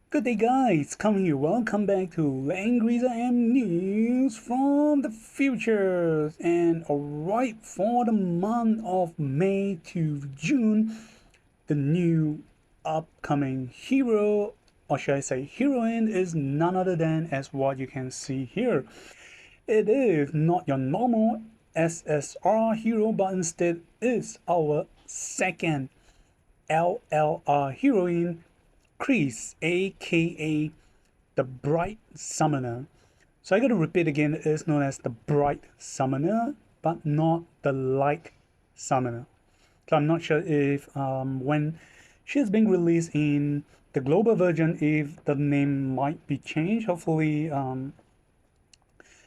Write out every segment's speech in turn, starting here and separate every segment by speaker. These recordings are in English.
Speaker 1: Good day, guys. Coming here. Welcome back to Langrisser M news from the future. And alright, for the month of May to June, the new upcoming hero, or should I say heroine, is none other than as what you can see here. It is not your normal SSR hero, but instead is our second LLR heroine, Chris, aka the Bright Summoner. So I gotta repeat again, it is known as the Bright Summoner, but not the Light Summoner. So I'm not sure if when she's being released in the global version, if the name might be changed. Hopefully,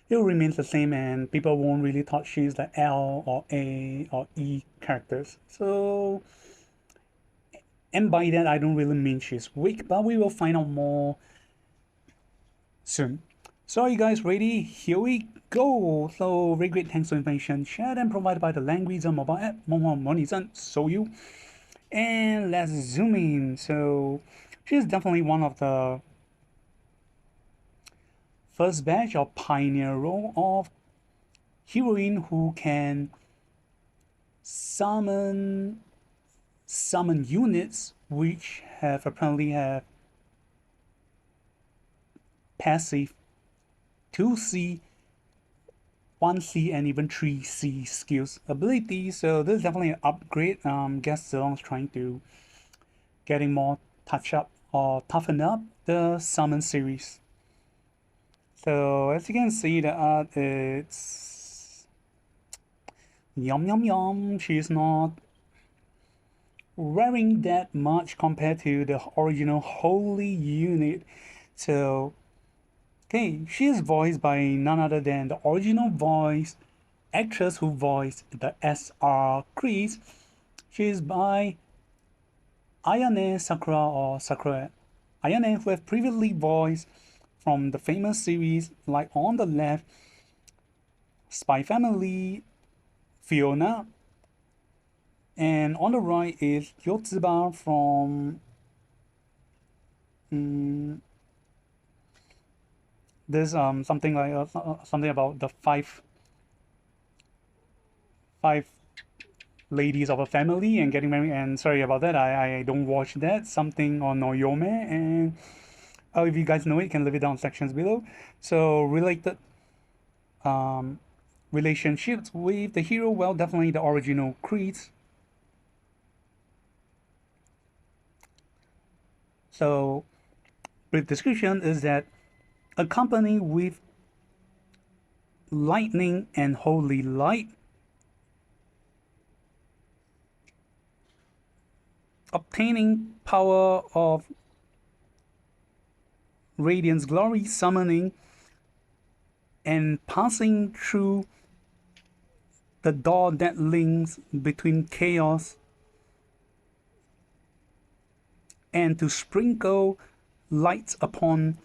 Speaker 1: it remains the same and people won't really thought she's the L or A or E characters. So, and by that I don't really mean she's weak, but we will find out more soon. So are you guys ready? Here we go. So very great thanks to information shared and provided by the Langrisser mobile app, so you. And let's zoom in. So she's definitely one of the first batch or pioneer role of heroine who can summon units which have apparently have passive 2C, 1C, and even 3C skills abilities. So this is definitely an upgrade. Guess Zilong's trying to getting more touch up or toughen up the summon series. So as you can see, the art it's yum yum yum. She's not wearing that much compared to the original holy unit. So okay, she is voiced by none other than the original voice actress who voiced the SR Chris. She is by Ayane Sakura or Sakura Ayane, who have previously voiced from the famous series like on the left, Spy Family, Fiona, and on the right is Yotsuba from there's something like something about the five ladies of a family and getting married. And sorry about that, I don't watch that, something on Noyome. And if you guys know it, you can leave it down in sections below. So related relationships with the hero, well, definitely the original Chris. So brief description is that accompanied with lightning and holy light, obtaining power of radiance glory, summoning, and passing through the door that links between chaos and to sprinkle lights upon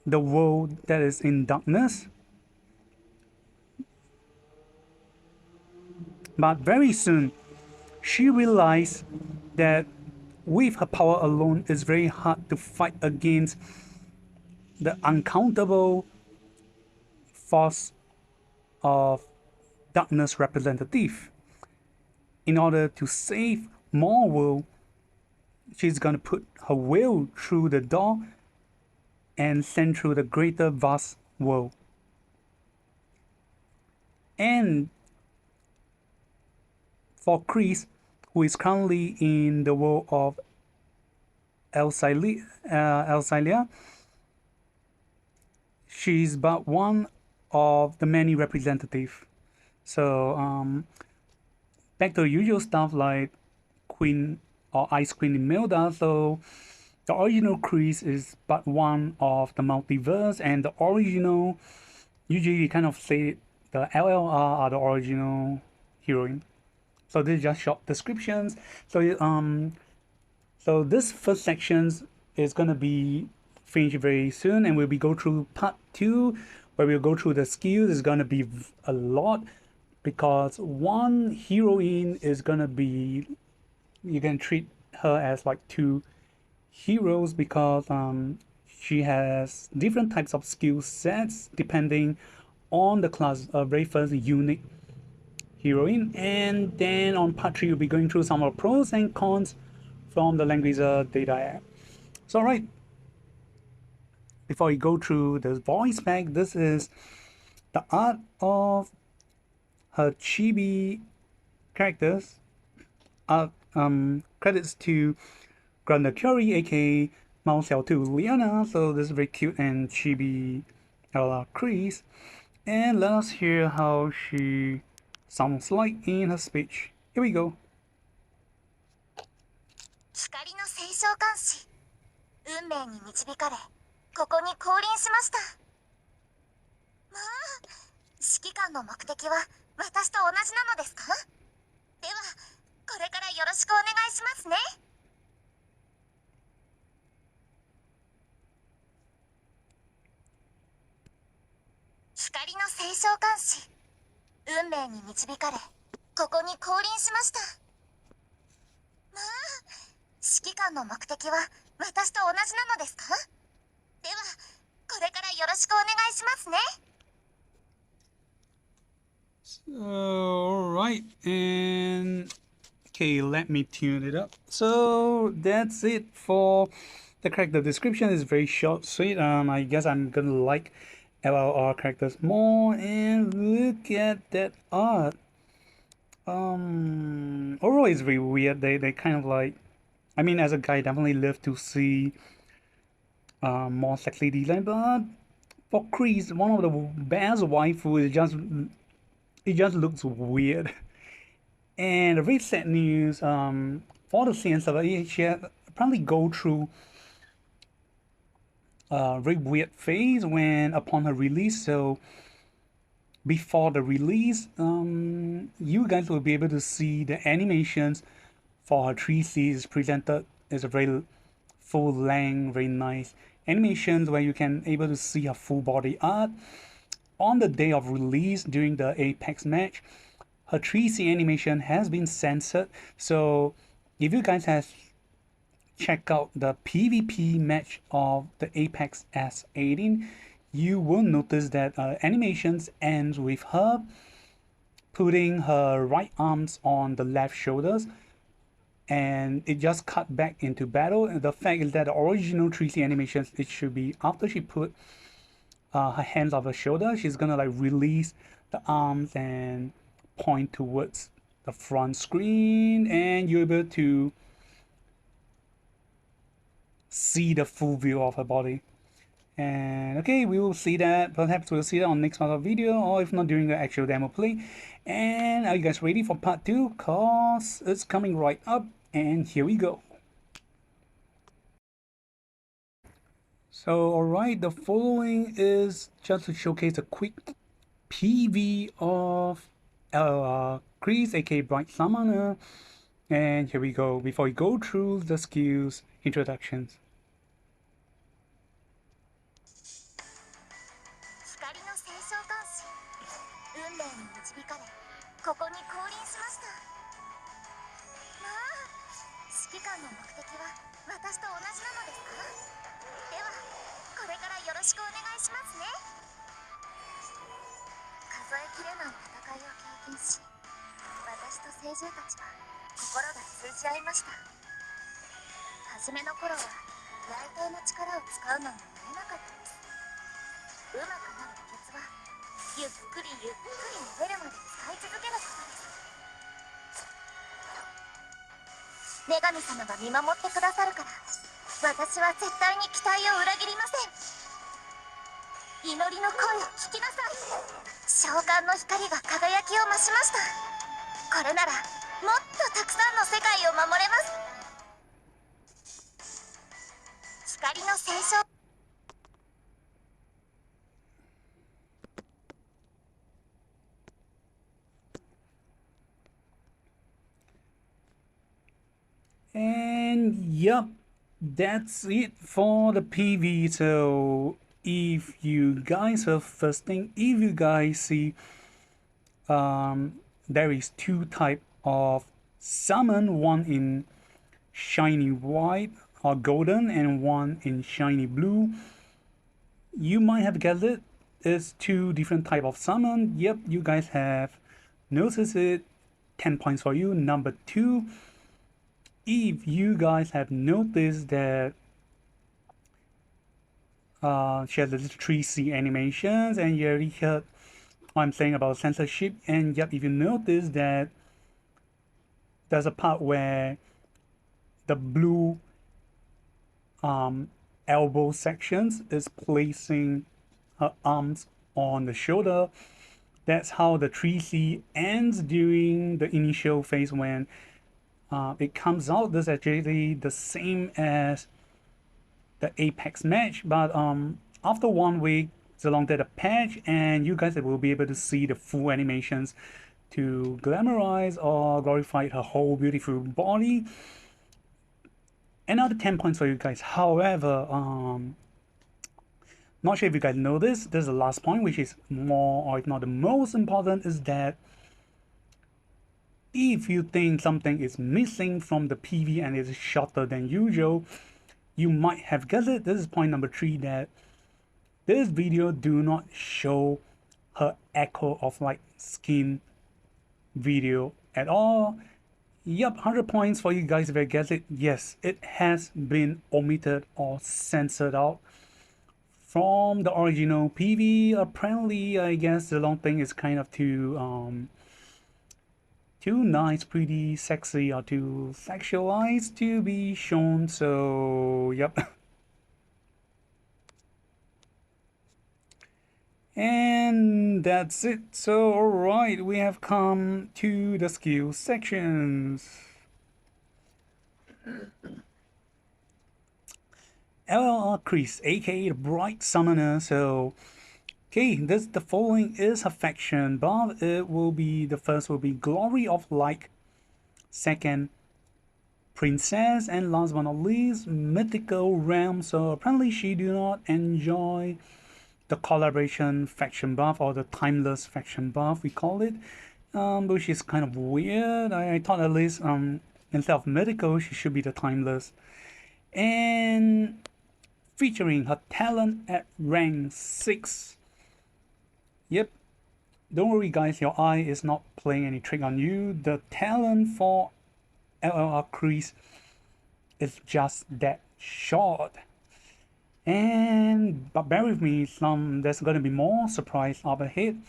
Speaker 1: the world that is in darkness. But very soon, she realized that with her power alone, it's very hard to fight against the uncountable force of darkness representative. In order to save more world, she's gonna put her will through the door and send through the greater vast world. And for Chris, who is currently in the world of Elsilia, she's but one of the many representatives. So back to the usual stuff like Queen or Ice Queen Imelda. So the original Chris is but one of the multiverse, and the original, usually you kind of say the LLR are the original heroine. So this is just short descriptions. So this first section is gonna be finished very soon, and we'll be go through part 2, where we'll go through the skills. It's gonna be a lot because one heroine is gonna be, you can treat her as like two heroes because she has different types of skill sets depending on the class. Very first unique heroine, and then on part 3 we'll be going through some of the pros and cons from the Langrisser data app. So alright, before we go through the voice pack, this is the art of her chibi characters. Credits to Granda Curie, aka Mao Xiaotu Liana. So this is very cute and chibi LLR Crease. And let us hear how she sounds like in her speech. Here we go.
Speaker 2: 光の聖召喚師、運命に導かれここに降臨しました。まあ、指揮官の目的は私と同じなのですか？ではこれからよろしくお願いしますね。光の聖召喚師、運命に導かれここに降臨しました。まあ、指揮官の目的は私と同じなのですか？ではこれからよろしくお願いしますね。
Speaker 1: Alright, and okay, let me tune it up. So that's it for the character description. Is very short, sweet. I guess I'm gonna like LLR characters more. And look at that art. Overall it's very weird. They kind of like, I mean, as a guy, I definitely love to see more sexy design, but for Chris, one of the best waifu is just, it just looks weird. And very sad news for the CN server. She apparently go through a very weird phase when upon her release. So before the release, you guys will be able to see the animations for her 3C is presented as a very full length, very nice animations where you can able to see her full body art. On the day of release during the Apex match, her 3C animation has been censored. So if you guys have checked out the PvP match of the Apex S18, you will notice that animations ends with her putting her right arms on the left shoulders, and it just cut back into battle. And the fact is that the original 3C animations, it should be after she put her hands off her shoulder, she's gonna like release the arms and point towards the front screen, and you're able to see the full view of her body. And okay, we will see that, perhaps we'll see that on next part of the video, or if not during the actual demo play. And are you guys ready for part 2? Cause it's coming right up, and here we go. So alright, the following is just to showcase a quick PV of Chris, aka Bright Summoner. And here we go, before we go through the skills introductions.
Speaker 2: ここに降臨しました。まあ、指揮官の目的は私と同じなのですか？では、これからよろしくお願いしますね。数えきれない戦いを経験し、私と聖獣たちは心が通じ合いました。初めの頃は雷霆の力を使うのに慣れなかったです。うまくなる秘訣は、ゆっくりゆっくり伸びるまで使い続けることです。女神様が見守ってくださるから、私は絶対に期待を裏切りません。祈りの声を聞きなさい。召喚の光が輝きを増しました。これならもっとたくさんの世界を守れます。光の聖召。
Speaker 1: And yep, that's it for the PV. So if you guys are first thing, if you guys see there is two type of summon, one in shiny white, are golden and one in shiny blue. You might have guessed it. It's two different type of summon. Yep, you guys have noticed it. 10 points for you. Number 2, if you guys have noticed that she has the 3C animations, and you already heard what I'm saying about censorship, and yep, if you notice that there's a part where the blue elbow sections is placing her arms on the shoulder. That's how the 3C ends during the initial phase when it comes out. This is actually the same as the Apex match, but after 1 week, Zilong did a patch, and you guys will be able to see the full animations to glamorize or glorify her whole beautiful body. Another 10 points for you guys. However, not sure if you guys know this. This is the last point, which is more, or if not the most important, is that if you think something is missing from the PV and is shorter than usual, you might have guessed it. This is point number 3, that this video do not show her Echo of Light skin video at all. Yup, 100 points for you guys if I guess it. Yes, it has been omitted or censored out from the original PV. Apparently, I guess the long thing is kind of too nice, pretty sexy, or too sexualized to be shown. So, yep. And that's it. So, alright, we have come to the skill sections. LLR Kreese, aka the Bright Summoner. So, okay, the following is her faction buff. It will be, the first will be Glory of Light, second Princess, and last but not least, Mythical Realm. So apparently she do not enjoy the collaboration faction buff, or the timeless faction buff we call it, which is kind of weird. I thought at least instead of mythical she should be the timeless. And featuring her talent at rank 6. Yep, don't worry guys, your eye is not playing any trick on you. The talent for LLR Kreese is just that short. But bear with me, there's gonna be more surprise up ahead.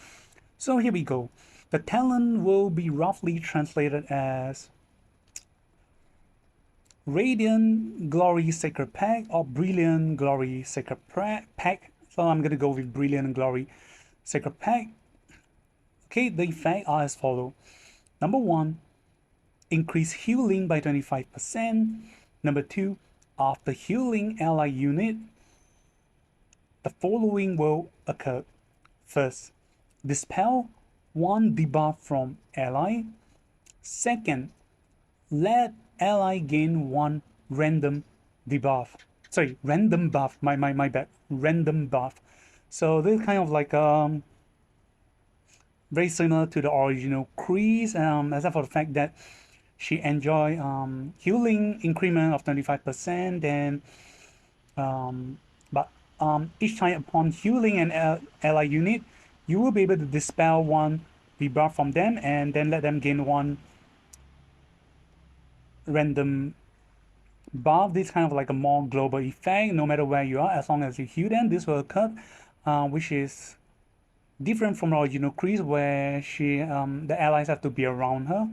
Speaker 1: So here we go. The talent will be roughly translated as Radiant Glory Sacred Pack or Brilliant Glory Sacred Pack. So I'm gonna go with Brilliant Glory Sacred Pack. Okay, the effects are as follows. Number 1, increase healing by 25%. Number 2, after healing ally unit, the following will occur. First, dispel 1 debuff from ally. Second, let ally gain 1 random debuff. Sorry, random buff. My bad. Random buff. So this is kind of like very similar to the original Kreese, except for the fact that she enjoy healing increment of 25%. Then each time upon healing an ally unit, you will be able to dispel 1 debuff from them, and then let them gain 1 random buff. This is kind of like a more global effect. No matter where you are, as long as you heal them, this will occur, which is different from the original Kreese, where she the allies have to be around her.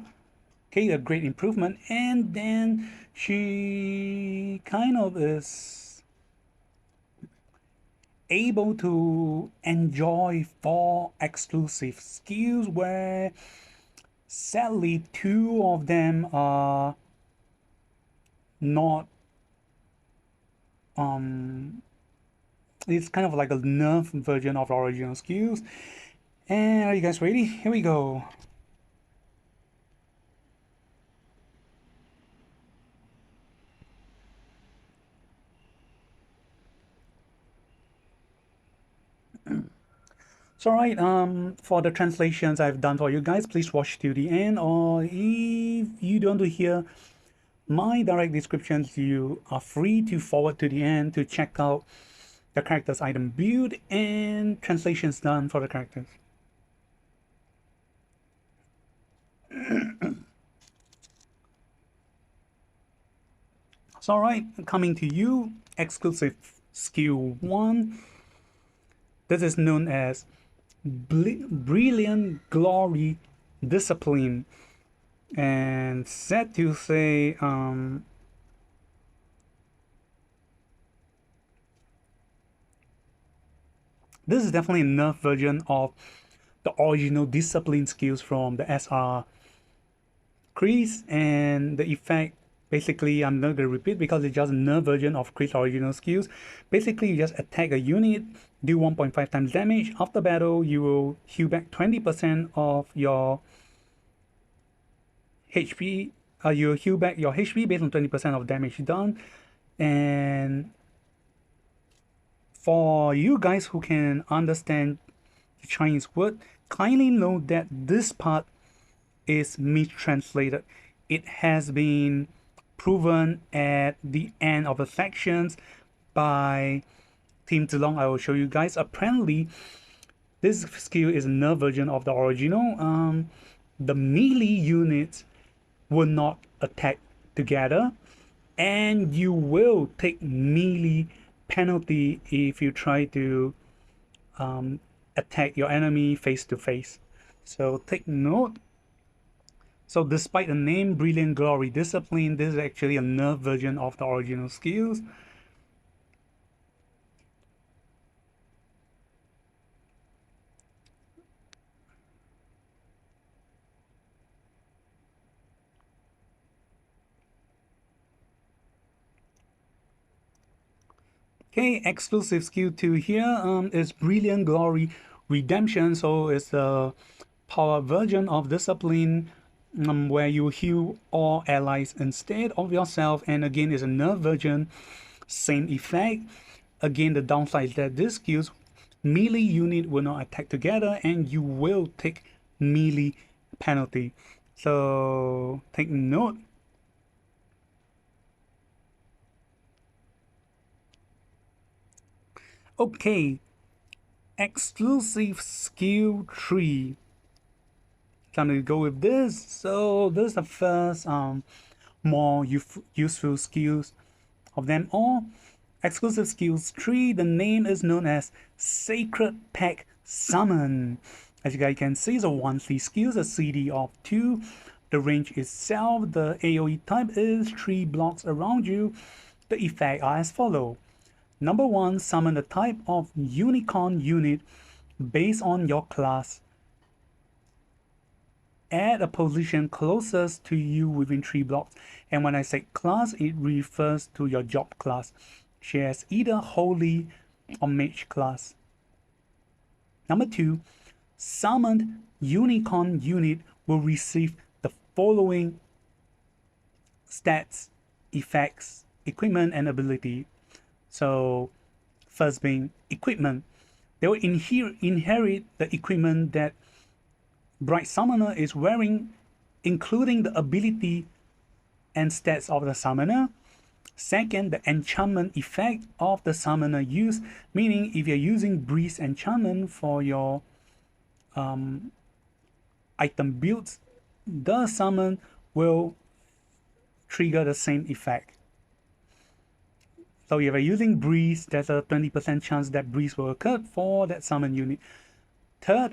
Speaker 1: Okay, a great improvement. And then she kind of is able to enjoy 4 exclusive skills, where sadly 2 of them are not it's kind of like a nerf version of the original skills. And are you guys ready? Here we go. So alright, for the translations I've done for you guys, please watch to the end, or if you don't want to hear my direct descriptions, you are free to forward to the end to check out the character's item build and translations done for the characters. So alright, coming to you, exclusive skill 1. This is known as Brilliant Glory Discipline, and said to say this is definitely a nerf version of the original discipline skills from the SR Kreese, and the effect, basically I'm not going to repeat because it's just a nerf version of Kreese original skills. Basically you just attack a unit, do 1.5 times damage. After battle you will heal back 20% of your HP. You heal back your HP based on 20% of damage done. And for you guys who can understand the Chinese word, kindly note that this part is mistranslated. It has been proven at the end of the sections by Team Zilong. I will show you guys. Apparently, this skill is another version of the original. The melee units will not attack together, and you will take melee penalty if you try to attack your enemy face to face. So take note. So despite the name Brilliant Glory Discipline, this is actually a nerf version of the original skills. Okay, exclusive skill 2 here is Brilliant Glory Redemption. So it's a power version of Discipline where you heal all allies instead of yourself. And again, it's a nerf version, same effect. Again, the downside is that this skills melee unit will not attack together and you will take melee penalty. So take note. Okay, exclusive skill 3. Time to go with this. So this is the first more useful skills of them all. Exclusive skills 3. The name is known as Sacred Pack Summon. As you guys can see, it's a 1C skills, a CD of 2. The range itself, the AoE type is 3 blocks around you. The effects are as follows. Number 1, summon the type of unicorn unit based on your class at a position closest to you within 3 blocks. And when I say class, it refers to your job class. She has either holy or mage class. Number 2, summoned unicorn unit will receive the following stats, effects, equipment, and ability. So first being equipment. They will inherit the equipment that Bright Summoner is wearing, including the ability and stats of the summoner. Second, the enchantment effect of the summoner use, meaning if you're using Breeze enchantment for your item builds, the summon will trigger the same effect. So if you're using Breeze, there's a 20% chance that Breeze will occur for that summon unit. Third,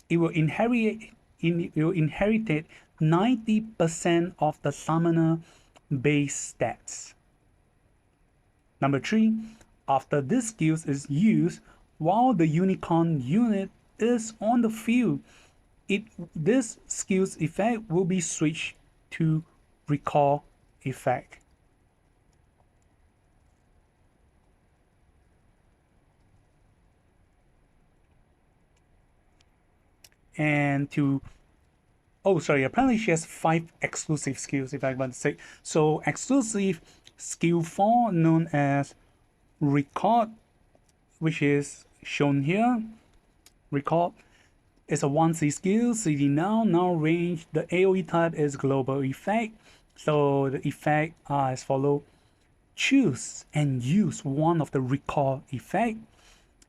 Speaker 1: it will inherit 90% of the summoner base stats. Number 3, after this skill is used, while the unicorn unit is on the field, this skill's effect will be switched to recall effect. And to apparently she has 5 exclusive skills, if I want to say. So exclusive skill 4, known as Record, which is shown here. Record is a 1C skill, CD now range. The AoE type is global effect. So the effect are as follow. Choose and use one of the recall effect,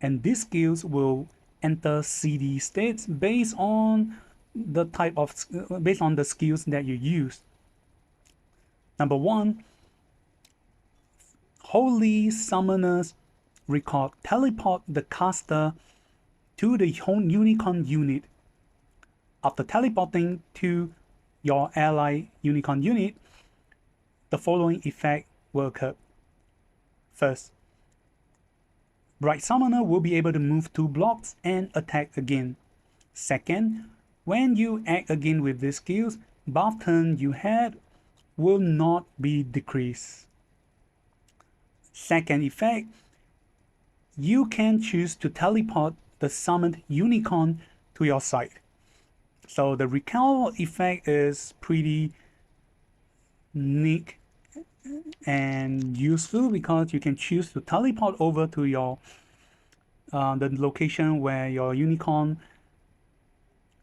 Speaker 1: and these skills will enter CD states based on the skills that you use. Number 1, Holy Summoners Recall. Teleport the caster to the Unicorn unit. After teleporting to your ally Unicorn unit, the following effect will occur. First, Bright Summoner will be able to move 2 blocks and attack again. Second, when you act again with these skills, buff turn you had will not be decreased. Second effect, you can choose to teleport the summoned unicorn to your side. So the recall effect is pretty neat and useful because you can choose to teleport over to your the location where your unicorn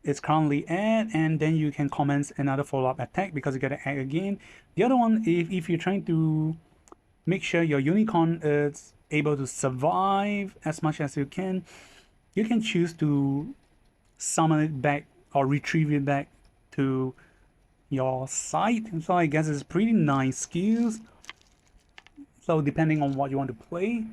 Speaker 1: is currently at, and then you can commence another follow-up attack because you gotta act again. The other one, if you're trying to make sure your unicorn is able to survive as much as you can choose to summon it back or retrieve it back to your site. So I guess it's pretty nice skills. So depending on what you want to play.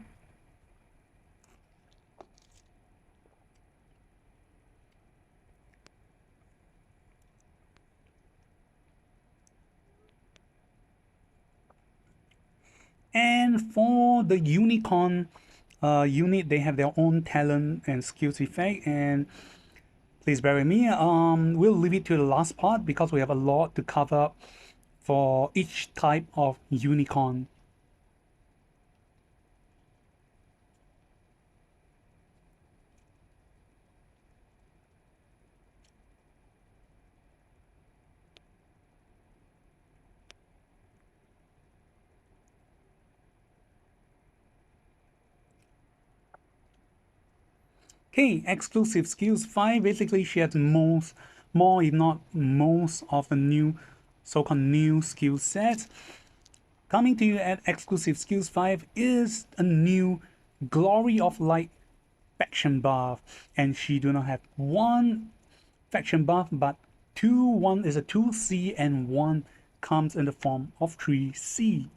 Speaker 1: And for the unicorn unit, they have their own talent and skills effect, and please bear with me. We'll leave it to the last part because we have a lot to cover for each type of unicorn. Okay, exclusive skills 5. Basically, she has more if not most of the new so-called new skill sets. Coming to you at exclusive skills 5 is a new Glory of Light faction buff, and she do not have one faction buff but two. One is a 2C and one comes in the form of 3C.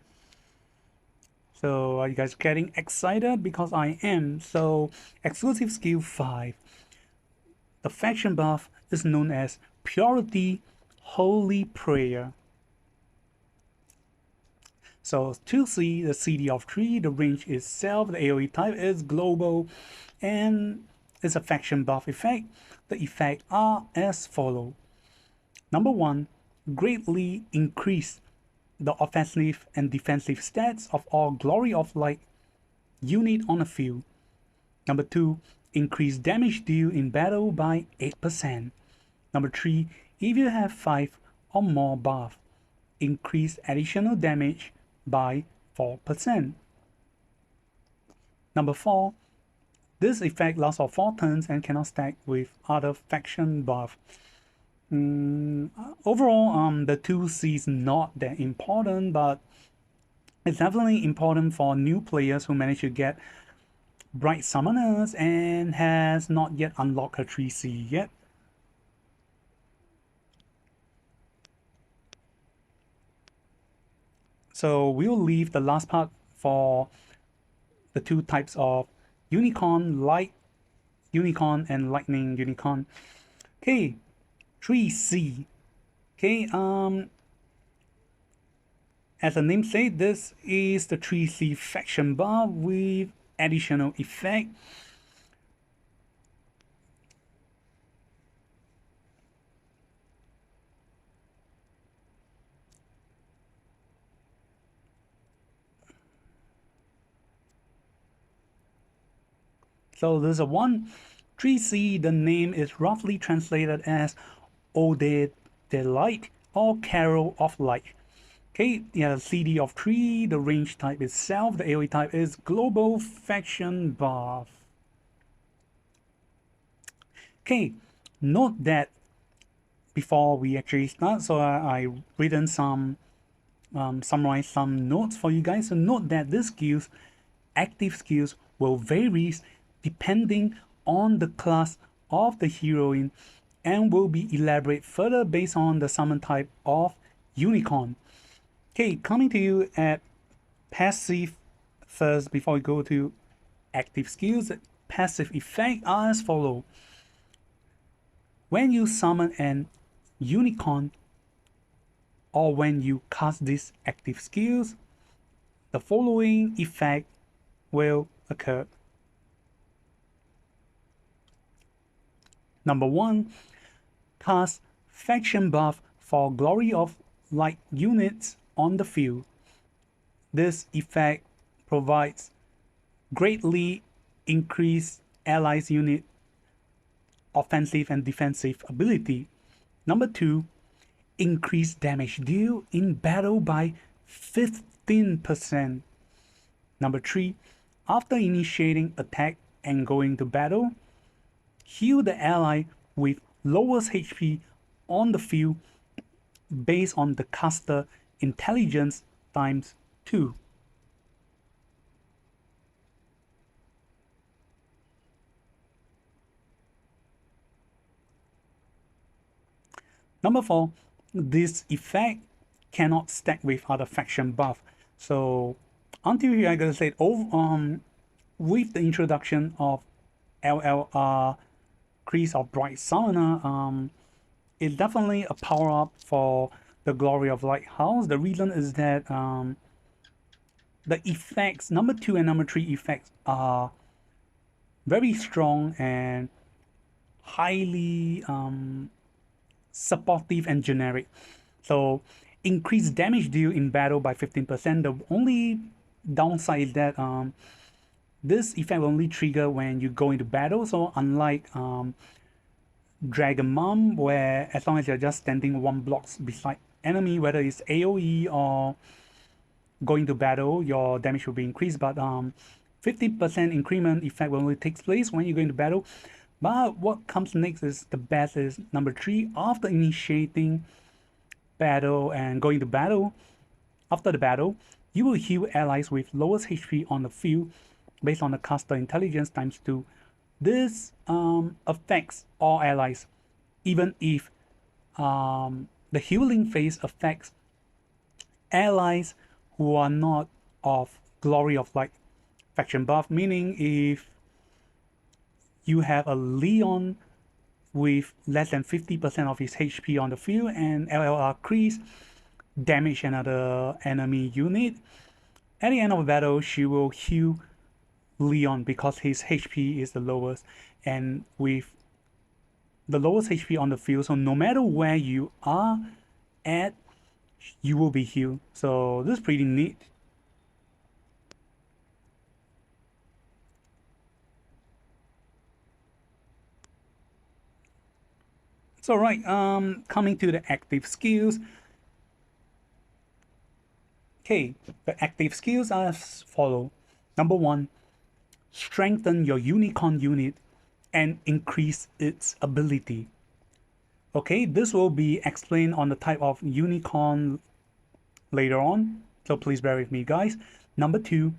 Speaker 1: So are you guys getting excited? Because I am. So exclusive skill 5. The faction buff is known as Purity Holy Prayer. So 2C, the CD of 3, the range is self, the AoE type is global, and it's a faction buff effect. The effects are as follow. Number 1, greatly increase the offensive and defensive stats of all Glory of Light unit on the field. Number 2, increase damage deal in battle by 8%. Number 3, if you have 5 or more buff, increase additional damage by 4%. Number 4, this effect lasts for 4 turns and cannot stack with other faction buff. Overall, the 2C is not that important, but it's definitely important for new players who manage to get Bright Summoners and has not yet unlocked her 3C yet. So we'll leave the last part for the two types of unicorn, light unicorn and lightning unicorn. Okay, 3C. Okay, as the name says, this is the 3C faction buff with additional effect. So there's a 3C, the name is roughly translated as Ode de Light or Carol of Light. Okay, yeah, CD of 3, the range type is self, the AoE type is global faction buff. Okay, note that before we actually start, so I written some summarize some notes for you guys. So note that these skills, active skills, will vary depending on the class of the heroine and will be elaborated further based on the summon type of unicorn. Okay, coming to you at passive first before we go to active skills. Passive effect are as follow. When you summon an unicorn or when you cast these active skills, the following effect will occur. Number 1, cast faction buff for Glory of Light units on the field. This effect provides greatly increased allies unit offensive and defensive ability. Number 2, increase damage deal in battle by 15%. Number 3, after initiating attack and going to battle, heal the ally with lowest HP on the field based on the caster intelligence times 2. Number 4, this effect cannot stack with other faction buff. So until here, I gotta say, with the introduction of LLR Crease of Bright Summoner, it's definitely a power up for the Glory of Light house. The reason is that the effects, number 2 and number 3 effects, are very strong and highly supportive and generic. So increased damage deal in battle by 15%. The only downside is that this effect will only trigger when you go into battle. So unlike Dragon Mom, where as long as you're just standing 1 blocks beside enemy, whether it's AoE or going to battle, your damage will be increased. But 50% increment effect will only takes place when you go into battle. But what comes next is the best is number 3. After initiating battle and going to battle, after the battle, you will heal allies with lowest HP on the field based on the caster intelligence times 2. This affects all allies, even if the healing phase affects allies who are not of Glory of Light faction buff, meaning if you have a Leon with less than 50% of his HP on the field and LLR Crease damage another enemy unit, at the end of the battle she will heal Leon because his HP is the lowest, and with the lowest HP on the field, so no matter where you are at, you will be healed. So this is pretty neat. So right, coming to the active skills. Okay, the active skills are as follow. Number 1, strengthen your unicorn unit and increase its ability. Okay, this will be explained on the type of unicorn later on, so please bear with me, guys. Number 2,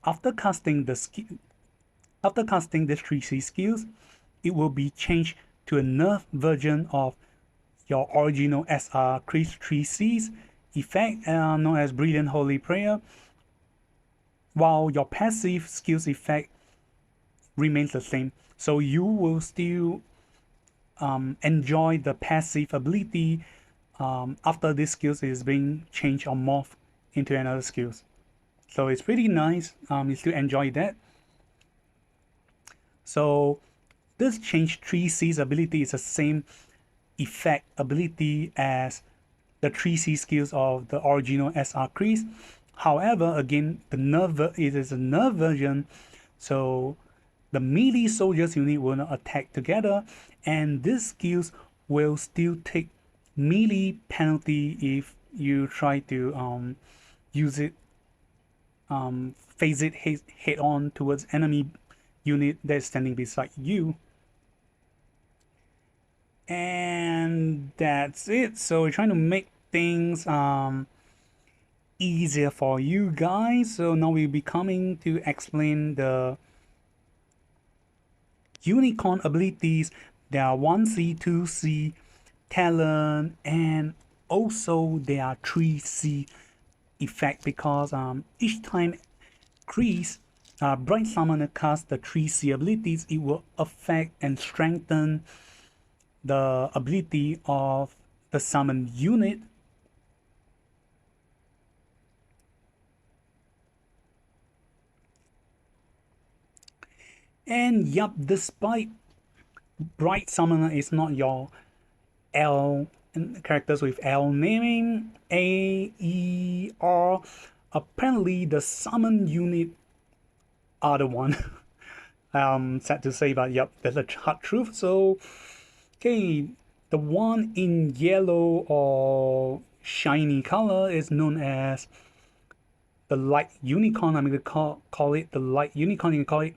Speaker 1: after casting this 3C skills, it will be changed to a nerf version of your original SR Crease 3C's effect, known as Brilliant Holy Prayer, while your passive skills effect remains the same. So you will still enjoy the passive ability after this skills is being changed or morphed into another skills. So it's pretty nice. You still enjoy that. So this change 3C's ability is the same effect ability as the 3C skills of the original SR Crease. However, again, it is a nerf version, so the melee soldiers unit will not attack together, and these skills will still take melee penalty if you try to use it, phase it head on towards enemy unit that's standing beside you. And that's it. So we're trying to make things easier for you guys. So now we'll be coming to explain the unicorn abilities. There are 1C, 2C, talent, and also there are 3C effect, because each time Kreese Bright Summoner casts the 3C abilities, it will affect and strengthen the ability of the summon unit. And yup, despite Bright Summoner is not your L characters with L naming, A, E, R, apparently the summon unit are the one. Sad to say, but yep, that's a hard truth. So, okay, the one in yellow or shiny color is known as the light unicorn. I'm going to call it the light unicorn. You can call it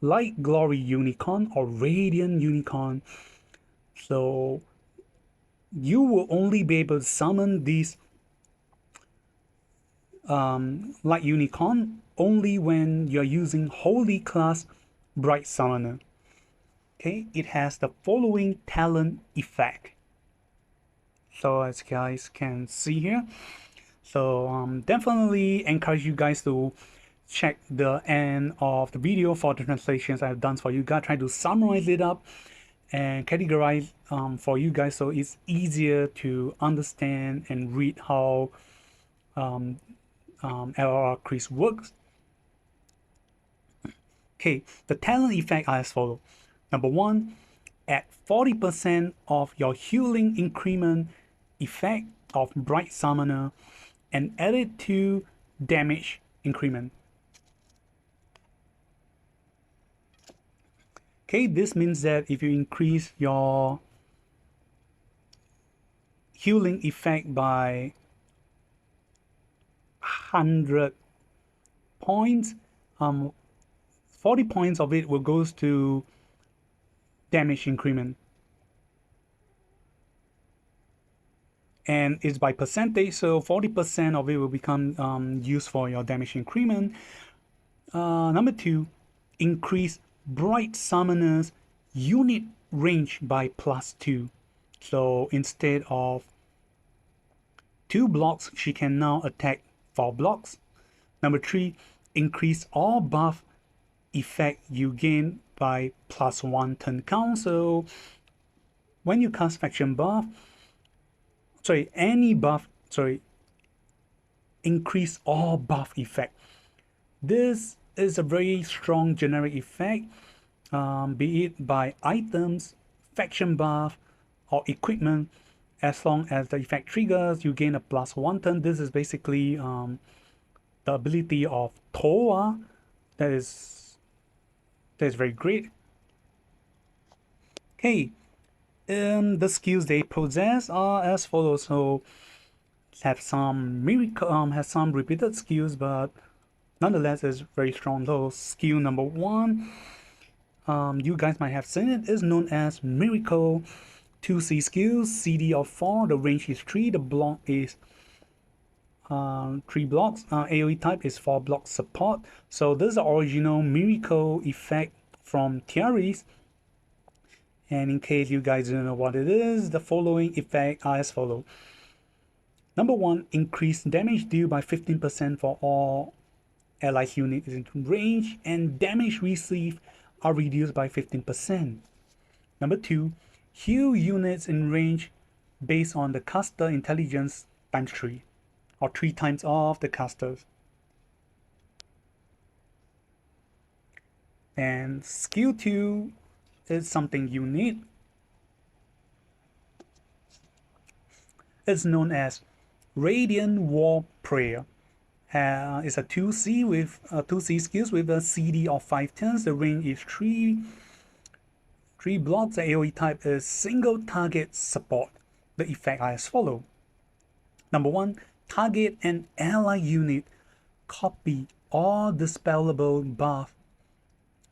Speaker 1: light glory unicorn or radiant unicorn. So you will only be able to summon these light unicorn only when you're using holy class bright summoner. Okay, it has the following talent effect. So as you guys can see here, so definitely encourage you guys to check the end of the video for the translations I've done for you guys. Try to summarize it up and categorize for you guys, so it's easier to understand and read how LLR Kreese works. Okay, the talent effect are as follows. Number one, add 40% of your healing increment effect of Bright Summoner and add it to damage increment. Okay, this means that if you increase your healing effect by 100 points, 40 points of it will goes to damage increment, and it's by percentage, so 40% of it will become used for your damage increment. Number two, increase Bright Summoner's unit range by +2. So instead of 2 blocks, she can now attack 4 blocks. Number three, increase all buff effect you gain by +1 turn count. So when you cast faction buff, increase all buff effect. This is a very strong generic effect, be it by items, faction buff, or equipment. As long as the effect triggers, you gain a +1 turn. This is basically the ability of Toa. That is very great. Okay, the skills they possess are as follows. So have some repeated skills, but nonetheless is very strong. Though skill number one, you guys might have seen it, is known as Miracle. 2C skills, CD of 4, the range is 3, the block is 3 blocks, AoE type is 4 block support. So this is the original Miracle effect from Tiaris. And in case you guys don't know what it is, the following effects are as follows. Number one, increase damage deal by 15% for all allies units in range, and damage received are reduced by 15%. Number two, heal units in range based on the caster intelligence times 3, or 3 times of the casters. And skill 2 is something unique. It's known as Radiant War Prayer. It's a 2C with 2C skills with a CD of 5 turns. The range is 3 blocks. The AoE type is single target support. The effect are as follows. Number one, target an ally unit, copy all dispellable buff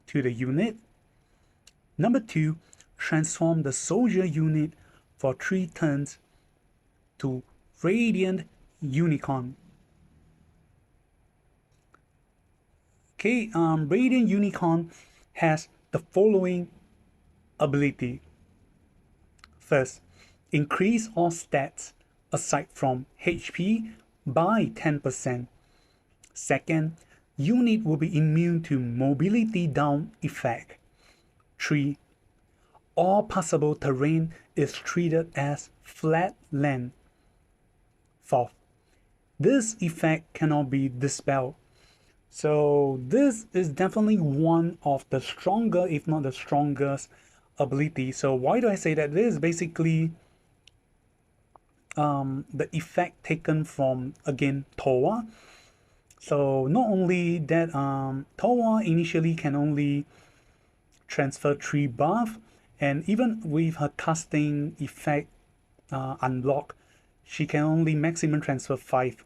Speaker 1: to the unit. Number two, transform the soldier unit for 3 turns to Radiant Unicorn. Okay, Radiant Unicorn has the following ability. First, increase all stats aside from HP by 10%. Second, unit will be immune to mobility down effect. 3. All passable terrain is treated as flat land. 4. This effect cannot be dispelled. So this is definitely one of the stronger, if not the strongest, ability. So why do I say that? This is basically the effect taken from, again, Towa. So not only that, Towa initially can only transfer 3 buff, and even with her casting effect unlock, she can only maximum transfer 5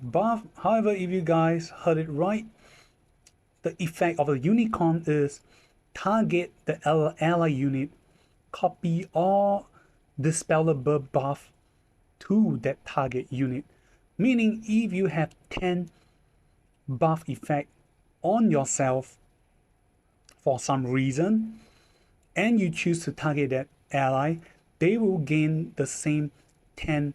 Speaker 1: buff. However, if you guys heard it right, the effect of the unicorn is target the LLR unit, copy all dispellable buff to that target unit. Meaning if you have 10 buff effect on yourself for some reason and you choose to target that ally, they will gain the same 10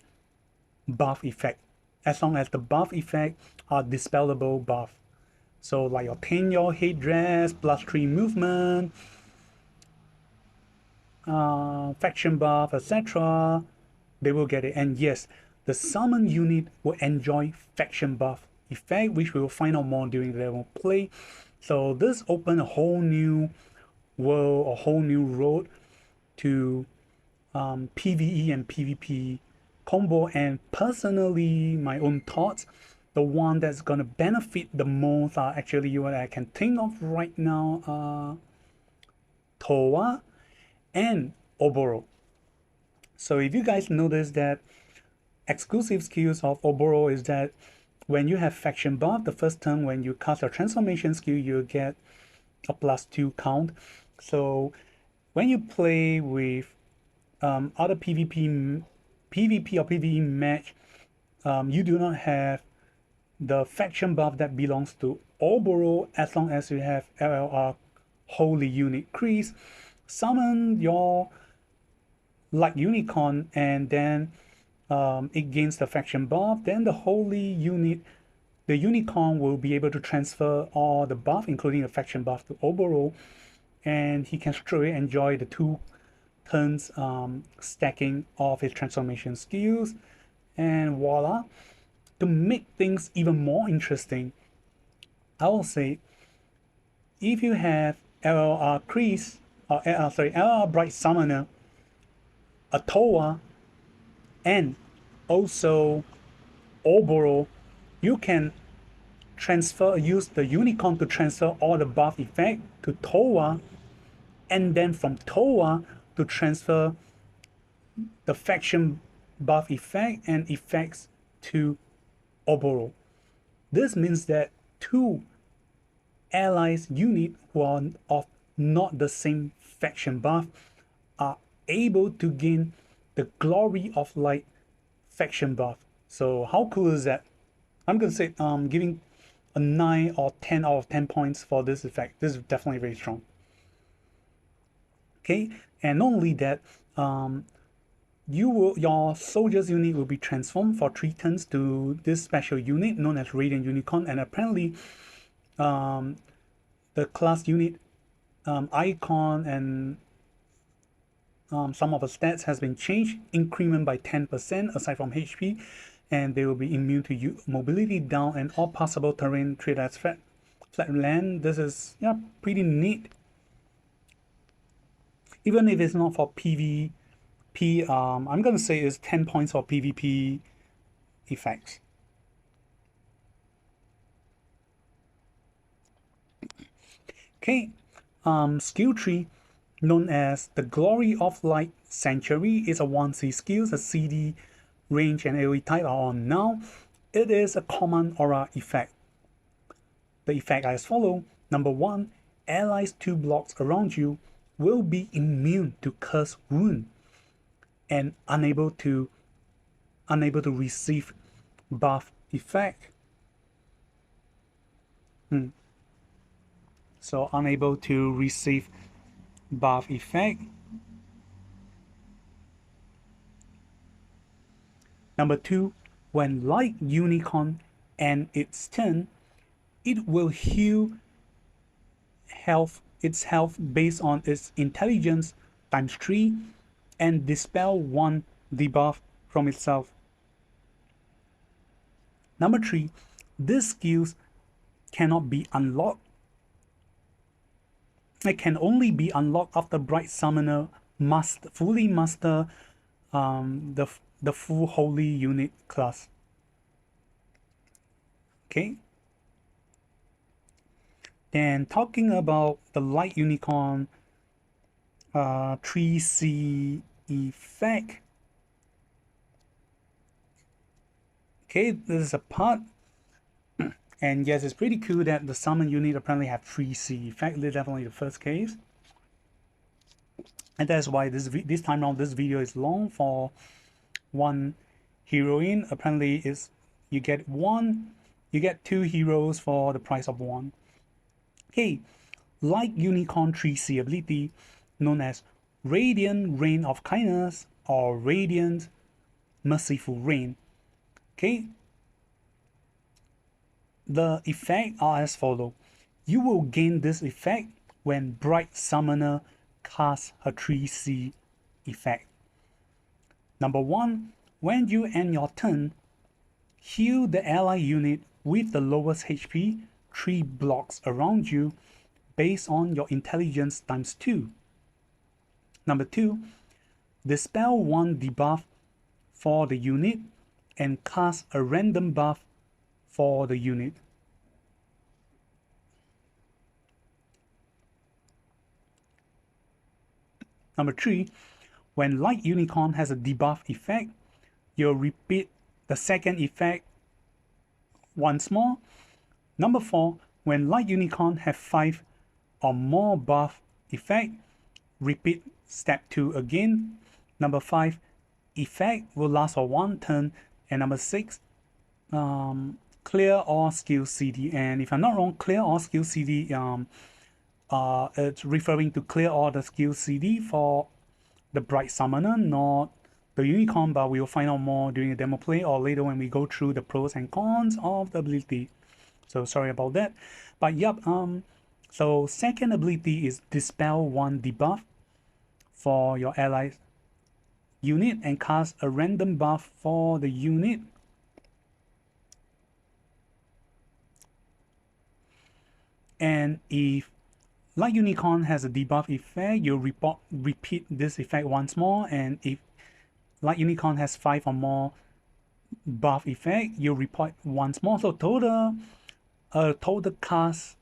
Speaker 1: buff effect as long as the buff effect are dispellable buff. So like your 10-year headdress, +3 movement, faction buff, etc. They will get it. And yes, the summon unit will enjoy faction buff effect, which we will find out more during the level play. So this opened a whole new world, a whole new road to PvE and PvP combo. And personally, my own thoughts, the one that's gonna benefit the most are actually what I can think of right now, Towa and Oboro. So if you guys notice that exclusive skills of Oboro is that when you have faction buff, the first turn when you cast a transformation skill, you get a +2 count. So when you play with other PvP or PvE match, you do not have the faction buff that belongs to Oboro as long as you have LLR Holy Unit Crease. Summon your Light Unicorn and then it gains the faction buff. Then the Holy Unit, the Unicorn will be able to transfer all the buff, including the faction buff, to Oboro, and he can straight enjoy the 2 turns stacking of his transformation skills. And voila! To make things even more interesting, I will say if you have LLR Crease, LLR Bright Summoner, a Towa, and also Oboro, you can use the Unicorn to transfer all the buff effect to Towa, and then from Towa to transfer the faction buff effect and effects to Oboro. This means that 2 allies unit who are of not the same faction buff are able to gain the Glory of Light faction buff. So how cool is that? I'm gonna say giving a 9 or 10 out of 10 points for this effect. This is definitely very strong. Okay, and not only that, your soldiers unit will be transformed for 3 turns to this special unit known as Radiant Unicorn, and apparently the class unit icon and some of the stats has been changed, increment by 10% aside from HP, and they will be immune to mobility down and all possible terrain treated as flat land. This is pretty neat. Even if it's not for PvP, I'm gonna say it's 10 points for PvP effects. Okay, skill tree known as the Glory of Light Sanctuary is a 1C skill. The CD, range, and AoE type are on now. It is a command aura effect. The effect as follows. Number 1, allies 2 blocks around you will be immune to curse wound and unable to unable to receive buff effect. So unable to receive buff effect. Number 2, when light unicorn ends its turn, it will heal its health based on its intelligence times 3 and dispel 1 debuff from itself. Number 3, these skills cannot be unlocked. It can only be unlocked after Bright Summoner fully master the full holy unit class. Okay. Then talking about the light unicorn 3C effect. Okay, this is a part. And yes, it's pretty cool that the summon unit apparently have 3C effect. This is definitely the first case. And that's why this time around this video is long for one heroine. Apparently is you get 2 heroes for the price of 1. Okay, Light Unicorn 3C ability known as Radiant Rain of Kindness or Radiant Merciful Rain. Okay, the effects are as follows. You will gain this effect when Bright Summoner casts her 3C effect. Number 1, when you end your turn, heal the ally unit with the lowest HP 3 blocks around you based on your intelligence times 2. Number 2, dispel 1 debuff for the unit and cast a random buff for the unit. Number 3, when Light Unicorn has a debuff effect, you'll repeat the second effect once more. Number 4, when Light Unicorn have 5 or more buff effect, repeat step 2 again. Number 5, effect will last for 1 turn. And number 6, clear all skill CD. And if I'm not wrong, clear all skill CD, it's referring to clear all the skill CD for the Bright Summoner, not the Unicorn, but we'll find out more during the demo play or later when we go through the pros and cons of the ability. So sorry about that. But yep, so second ability is dispel 1 debuff for your allies unit and cast a random buff for the unit. And if Light Unicorn has a debuff effect, you'll repeat this effect once more. And if Light Unicorn has 5 or more buff effect, you'll repeat once more. So total cast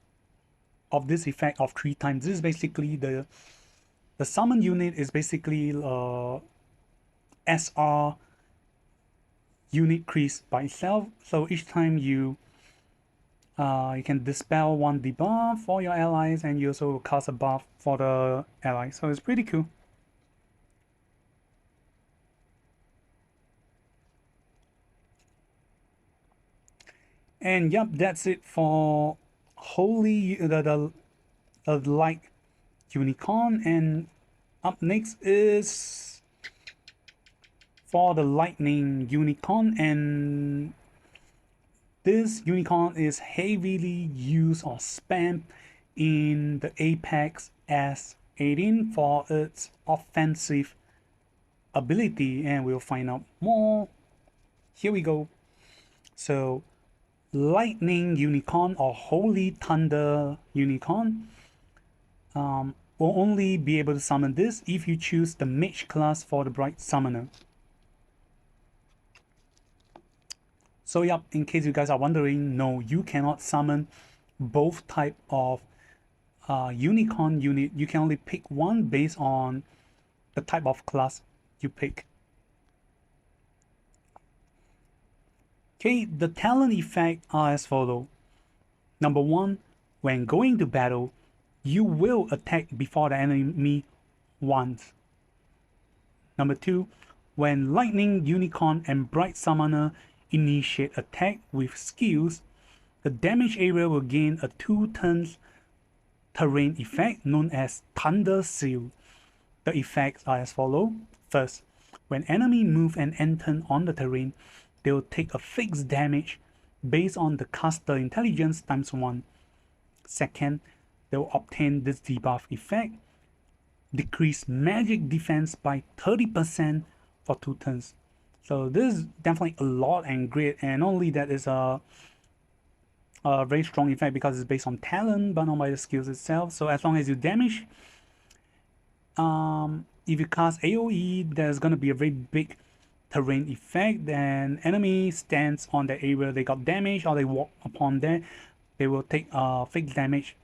Speaker 1: of this effect of 3 times. This is basically the summon unit is basically SR unit increase by itself. So each time you can dispel 1 debuff for your allies and you also cast a buff for the allies. So it's pretty cool. And yep, that's it for Holy the Light Unicorn. And up next is for the Lightning Unicorn, and this unicorn is heavily used or spammed in the Apex S18 for its offensive ability, and we'll find out more. Here we go. So Lightning Unicorn or Holy Thunder Unicorn will only be able to summon this if you choose the Mage class for the Bright Summoner. So yeah, in case you guys are wondering, no, you cannot summon both type of unicorn unit. You can only pick one based on the type of class you pick. Okay, the talent effects are as follows. Number 1, when going to battle, you will attack before the enemy once. Number 2, When Lightning, Unicorn, and Bright Summoner initiate attack with skills, the damage area will gain a 2 turns terrain effect known as Thunder Seal. The effects are as follows. First, when enemy move and enter on the terrain, they will take a fixed damage based on the caster intelligence times 1. Second, they will obtain this debuff effect, decrease magic defense by 30% for 2 turns. So this is definitely a lot and great, and not only that, is a very strong effect because it's based on talent but not by the skills itself. So as long as you damage, if you cast AoE, there's gonna be a very big terrain effect. Then enemy stands on the area they got damaged or they walk upon there, they will take fixed damage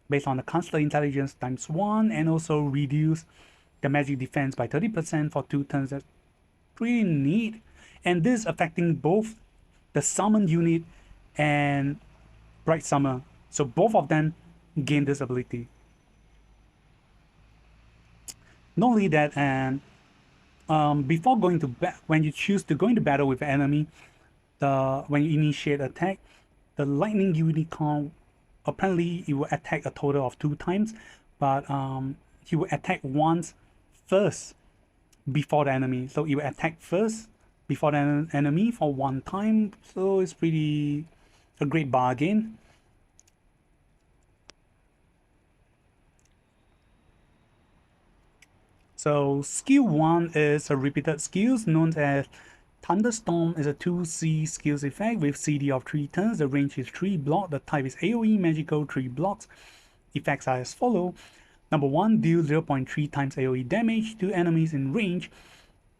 Speaker 1: based on the caster intelligence times 1, and also reduce the magic defense by 30% for 2 turns. That's pretty neat. And this affecting both the summon unit and Bright Summer, so both of them gain this ability. Not only that, and before going to when you choose to go into battle with an enemy, when you initiate attack, the Lightning Unicorn, apparently it will attack a total of 2 times, but he will attack once first before the enemy. So it will attack first before the enemy for 1 time. So it's pretty a great bargain. So skill 1 is a repeated skills known as Thunderstorm. Is a 2C skills effect with CD of 3 turns. The range is 3 block. The type is AoE magical 3 blocks. Effects are as follow. Number 1, deal 0.3 times AoE damage to enemies in range.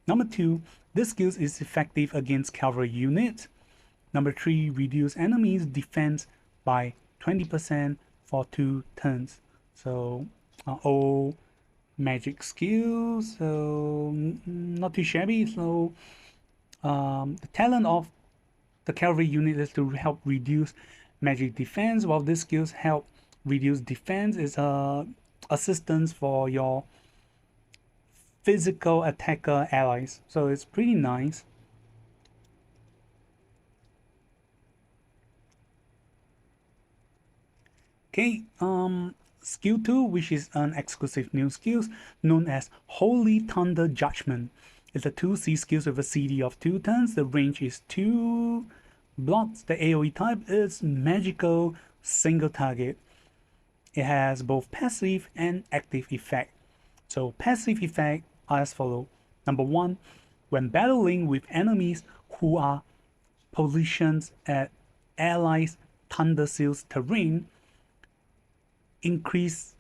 Speaker 1: Number 2, this skill is effective against cavalry units. Number 3, reduce enemies defense by 20% for 2 turns. So all magic skills, so not too shabby. So the talent of the cavalry unit is to help reduce magic defense, while these skills help reduce defense is assistance for your physical attacker allies. So it's pretty nice. Okay, skill 2, which is an exclusive new skill known as Holy Thunder Judgment. It's a 2C skill with a CD of 2 turns. The range is 2 blocks. The AoE type is magical single target. It has both passive and active effect. So passive effect are as follow. Number 1, when battling with enemies who are positioned at allies' Thunder Seal's terrain, increase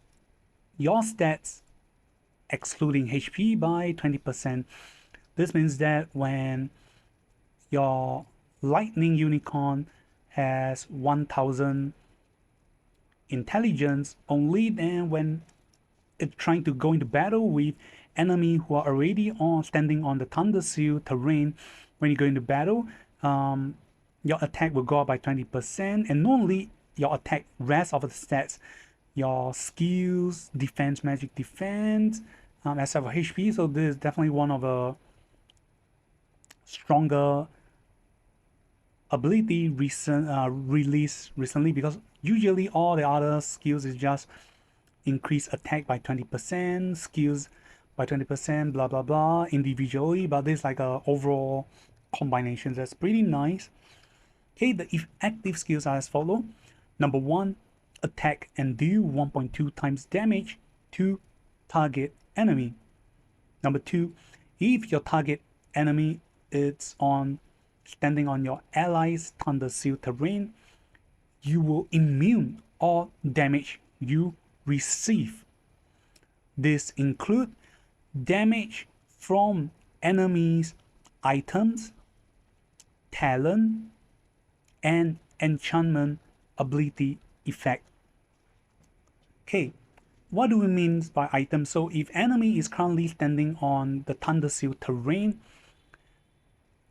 Speaker 1: your stats excluding HP by 20%. This means that when your Lightning Unicorn has 1000 intelligence, only then when it's trying to go into battle with enemy who are already standing on the Thunder Seal terrain, when you go into battle, your attack will go up by 20%, and not only your attack, rest of the stats, your skills, defense, magic defense, except for HP. So this is definitely one of the stronger ability released recently, because usually all the other skills is just increase attack by 20%, skills by 20%, blah blah blah individually, but this is like a overall combination that's pretty nice. Okay, the active skills are as follow. Number 1, attack and deal 1.2 times damage to target enemy. Number 2, if your target enemy is standing on your allies' Thunder Seal terrain, you will immune all damage you receive. This include damage from enemies' items, talent, and enchantment ability effect. Okay, what do we mean by item? So if enemy is currently standing on the Thunder Seal terrain,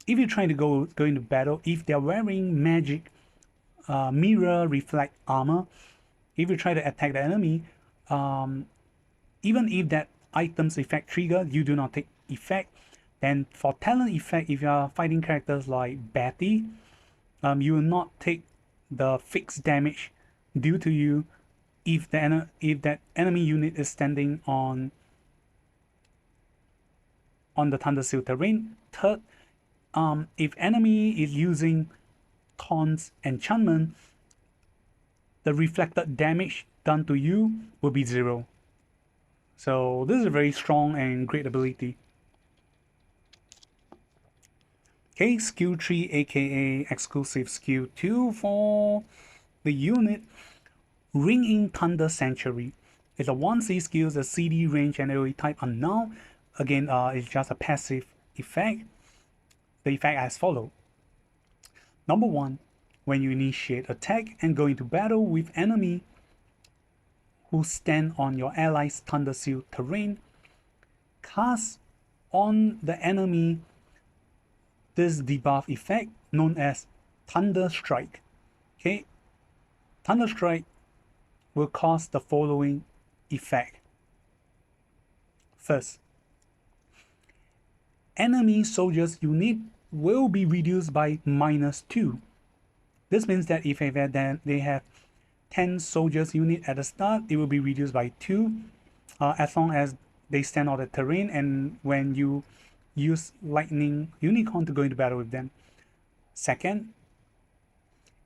Speaker 1: if you're trying to go into battle, if they're wearing magic mirror reflect armor, if you try to attack the enemy, even if that item's effect trigger, you do not take effect, And for talent effect, if you are fighting characters like Betty, you will not take the fixed damage due to you if that enemy unit is standing on the Thunderseal terrain. Third, if enemy is using Taunt's enchantment, the reflected damage done to you will be 0. So this is a very strong and great ability. Okay, skill 3, aka exclusive skill 2 for the unit, Ring in Thunder Sanctuary. It's a 1C skill, the CD range and AoE type are null. Again, it's just a passive effect. The effect as follows. Number 1, when you initiate attack and go into battle with enemy who stand on your allies' Thunderseal terrain, cast on the enemy this debuff effect known as Thunder Strike. Okay, Thunder Strike will cause the following effect. First, enemy soldiers unit will be reduced by -2. This means that if they have 10 soldiers unit at the start, it will be reduced by 2 as long as they stand on the terrain and when you use lightning unicorn to go into battle with them. Second,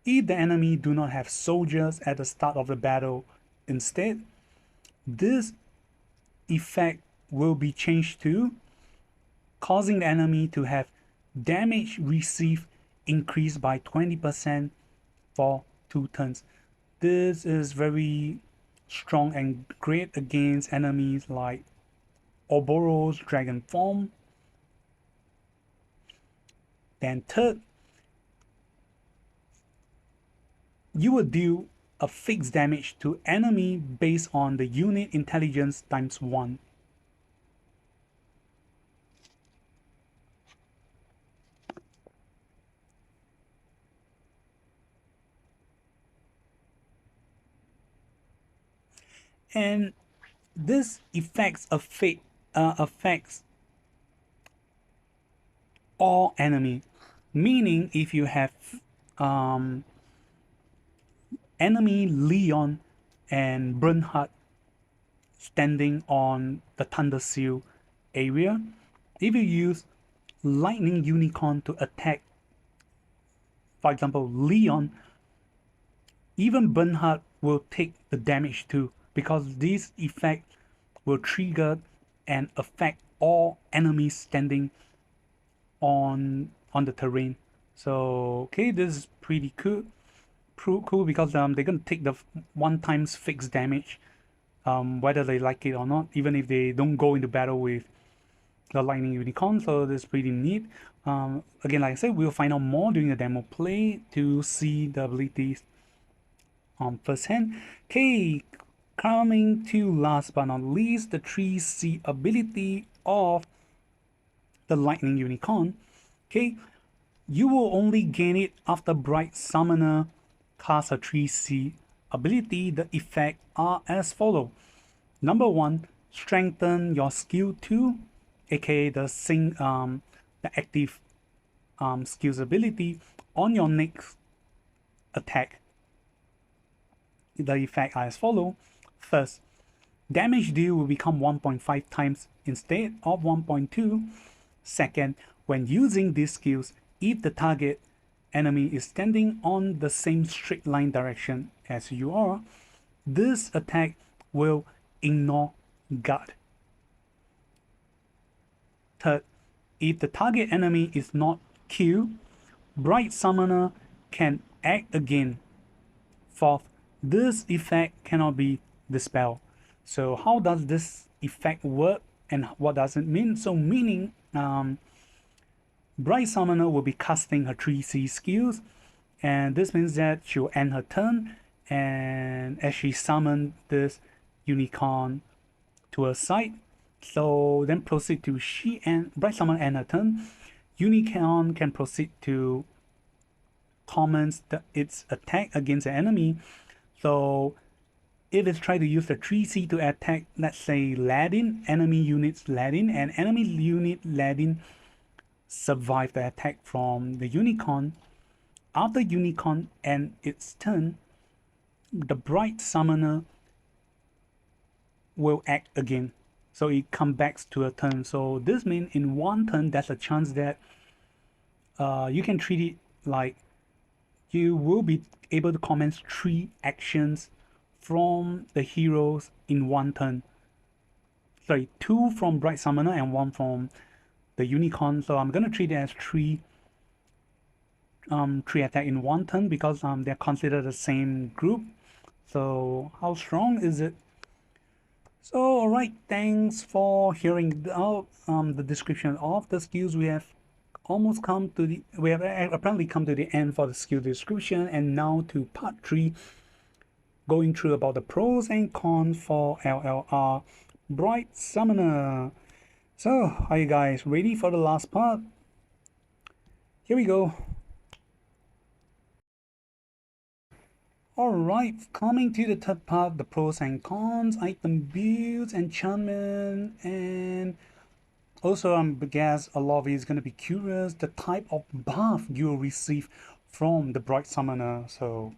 Speaker 1: if the enemy do not have soldiers at the start of the battle instead, this effect will be changed to causing the enemy to have damage received increased by 20% for 2 turns. This is very strong and great against enemies like Ouroboros Dragon Form. Then third, you will deal a fixed damage to enemy based on the unit intelligence times 1. And this affects all enemy, meaning if you have enemy Leon and Bernhard standing on the Thunderseal area, if you use lightning unicorn to attack, for example Leon, even Bernhard will take the damage too, because this effect will trigger and affect all enemies standing on the terrain. So okay, this is pretty cool because they're gonna take the 1 times fixed damage, whether they like it or not, even if they don't go into battle with the lightning unicorn. So this is pretty neat. Again, like I said, we'll find out more during the demo play to see the abilities firsthand. Okay, coming to last but not least, the 3C ability of the lightning unicorn. Okay, you will only gain it after Bright Summoner casts a 3C ability. The effects are as follow. Number 1, strengthen your skill 2, aka the active skills ability on your next attack. The effect are as follow. First, damage deal will become 1.5 times instead of 1.2. Second, when using these skills, if the target enemy is standing on the same straight line direction as you are, this attack will ignore guard. Third, if the target enemy is not killed, Bright Summoner can act again. Fourth, this effect cannot be dispelled. So how does this effect work and what does it mean? So meaning Bright Summoner will be casting her 3C skills, and this means that she'll end her turn, and as she summoned this unicorn to her side, so then proceed to Bright Summoner end her turn. Unicorn can proceed to commence its attack against the enemy. So if it's trying to use the 3C to attack, let's say Ladin, enemy units Ladin, and enemy unit Ladin survive the attack from the unicorn. After unicorn and its turn, the bright summoner will act again, so it comes back to a turn. So this means in one turn there's a chance that you can treat it like you will be able to commence 3 actions from the heroes in one turn. Sorry, 2 from bright summoner and 1 from the unicorn. So I'm gonna treat it as 3 attack in one turn because they're considered the same group. So how strong is it? So alright, thanks for hearing out the description of the skills. We have apparently come to the end for the skill description, and now to part 3, going through about the pros and cons for LLR Bright Summoner. So are you guys ready for the last part? Here we go. Alright, coming to the third part, the pros and cons, item builds, enchantment, and also I guess a lot of you is going to be curious the type of buff you'll receive from the Bright Summoner. So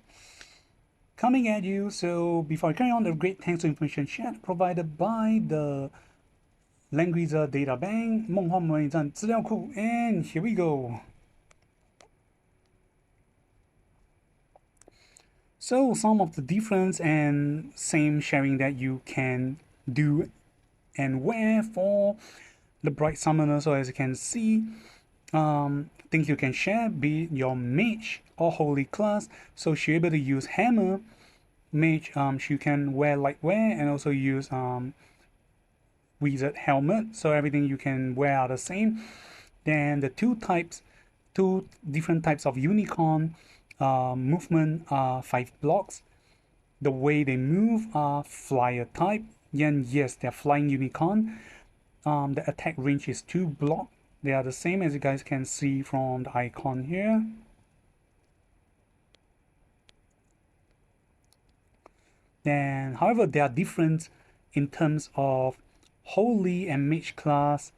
Speaker 1: coming at you. So before I carry on, the great thanks to information shared provided by the Langrisser Data Bank, 梦幻模拟站资料库, and here we go. So some of the difference and same sharing that you can do and wear for the Bright Summoner. So as you can see, things you can share, be it your mage or holy class. So she's able to use hammer. Mage, she can wear lightwear and also use wizard helmet. So everything you can wear are the same. Then the two different types of unicorn. Movement are 5 blocks. The way they move are flyer type. And yes, they're flying unicorn. The attack range is 2 blocks. They are the same as you guys can see from the icon here. Then, however, they are different in terms of holy and mage class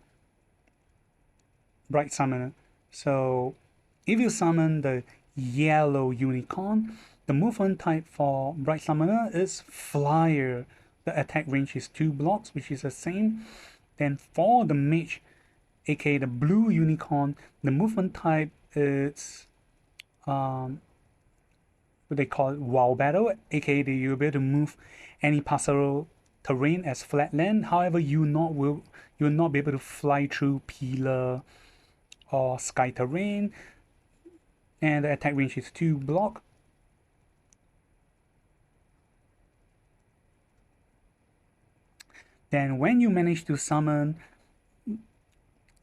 Speaker 1: Bright Summoner. So if you summon the yellow unicorn, the movement type for Bright Summoner is flyer. The attack range is 2 blocks, which is the same. Then for the mage, aka the blue unicorn, the movement type is what they call it, wall battle, aka you'll be able to move any passable terrain as flat land. However, you'll not be able to fly through pillar or sky terrain. And the attack range is 2 block. Then when you manage to summon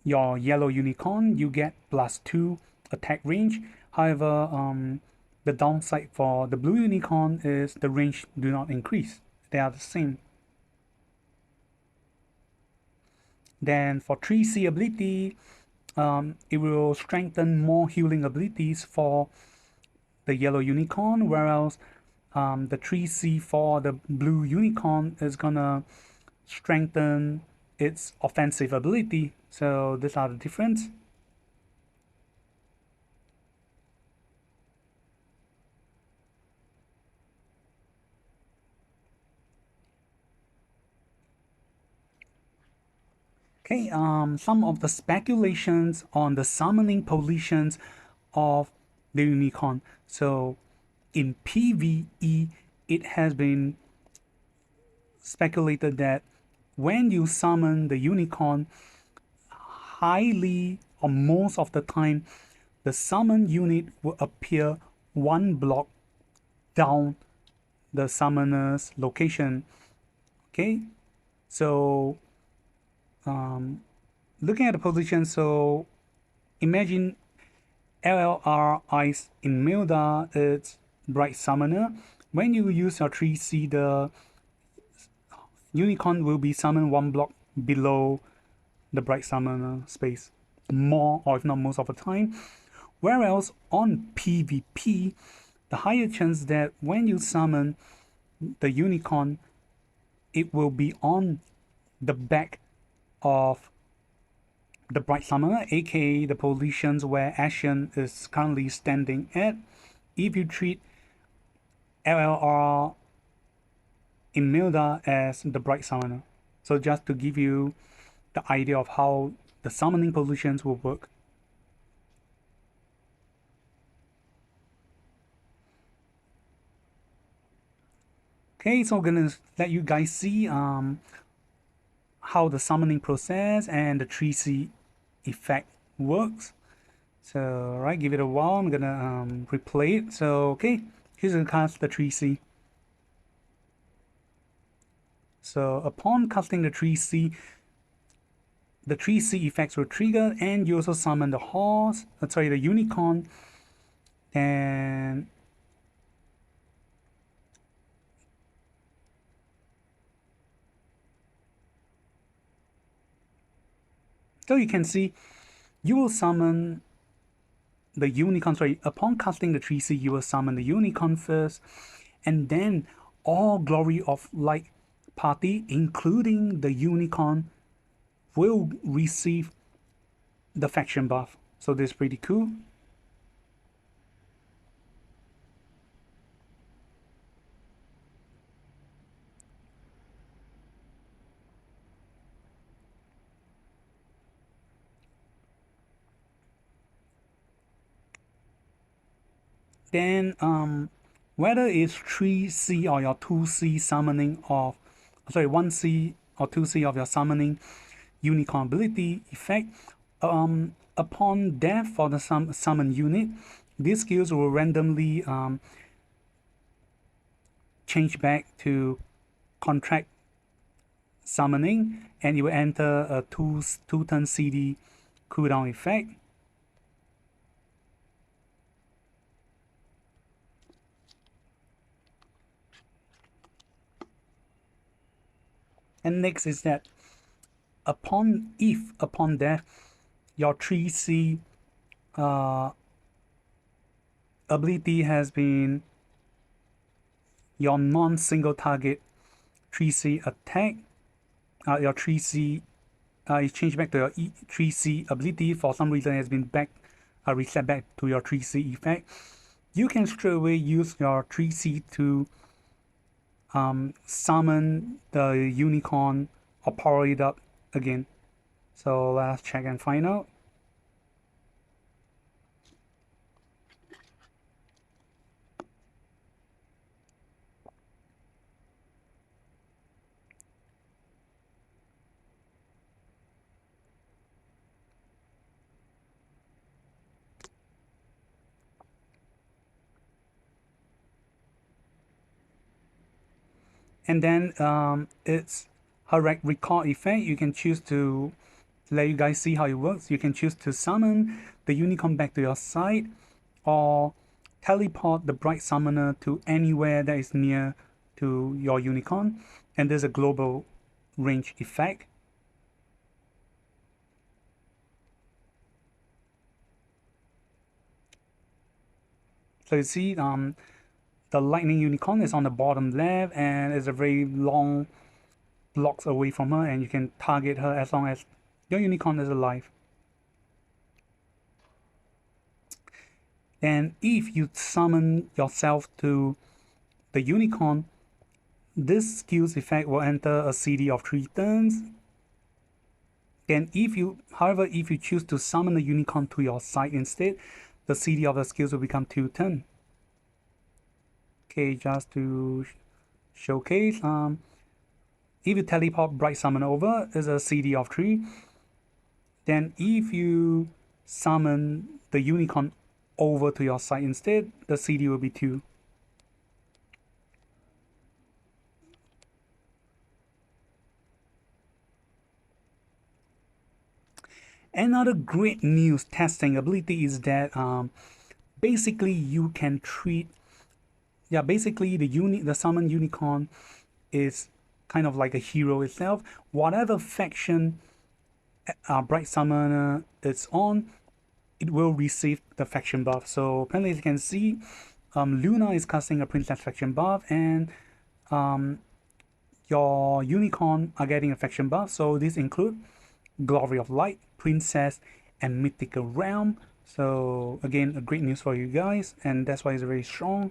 Speaker 1: your yellow unicorn, you get +2 attack range. However, the downside for the blue unicorn is the range do not increase. They are the same. Then for 3C ability, it will strengthen more healing abilities for the yellow unicorn, whereas the 3C for the blue unicorn is gonna strengthen its offensive ability. So these are the difference. Okay, some of the speculations on the summoning positions of the unicorn. So in PvE, it has been speculated that when you summon the unicorn, highly or most of the time, the summon unit will appear 1 block down the summoner's location. Okay, so looking at the position, so imagine LLR Ice in Milda, it's Bright Summoner. When you use your 3C, the unicorn will be summoned 1 block below the Bright Summoner space, more or if not most of the time. Whereas on PvP, the higher chance that when you summon the unicorn, it will be on the back of the Bright Summoner, aka the positions where Ayane is currently standing at, if you treat LLR Imelda as the Bright Summoner. So just to give you the idea of how the summoning positions will work. Okay, so I'm gonna let you guys see how the summoning process and the 3C effect works. So right, give it a while. I'm gonna replay it. So okay, here's gonna cast the 3C. So upon casting the 3C effects will trigger, and you also summon the horse, the unicorn, and so you can see you will summon the unicorn. Upon casting the 3C, you will summon the unicorn first, and then all Glory of Light party, including the unicorn, will receive the faction buff. So this is pretty cool. Then whether it's 3C or your 2C summoning of 1C or 2C of your summoning unicorn ability effect, upon death for the summon unit, these skills will randomly change back to contract summoning, and you will enter a 2-turn CD cooldown effect. And next is that upon death, your 3C ability has been your non-single target 3C attack. Your 3C is changed back to your 3C ability. For some reason, it has been reset back to your 3C effect. You can straight away use your 3C to summon the unicorn or power it up again. So let's check and find out. And then it's her recall effect. You can choose to let you guys see how it works. You can choose to summon the unicorn back to your side, or teleport the Bright Summoner to anywhere that is near to your unicorn. And there's a global range effect. So you see the lightning unicorn is on the bottom left, and is a very long blocks away from her, and you can target her as long as your unicorn is alive. And if you summon yourself to the unicorn, this skill's effect will enter a CD of 3 turns. Then however, if you choose to summon the unicorn to your side instead, the CD of the skills will become 2 turns. Okay, just to showcase, if you teleport Bright Summon over, is a CD of 3. Then if you summon the unicorn over to your side instead, the CD will be 2. Another great news testing ability is that basically you can treat basically the summon unicorn is kind of like a hero itself. Whatever faction Bright Summoner is on, it will receive the faction buff. So apparently, as you can see, Luna is casting a princess faction buff, and your unicorn are getting a faction buff. So this includes Glory of Light, Princess, and Mythical Realm. So again, a great news for you guys, and that's why it's very strong.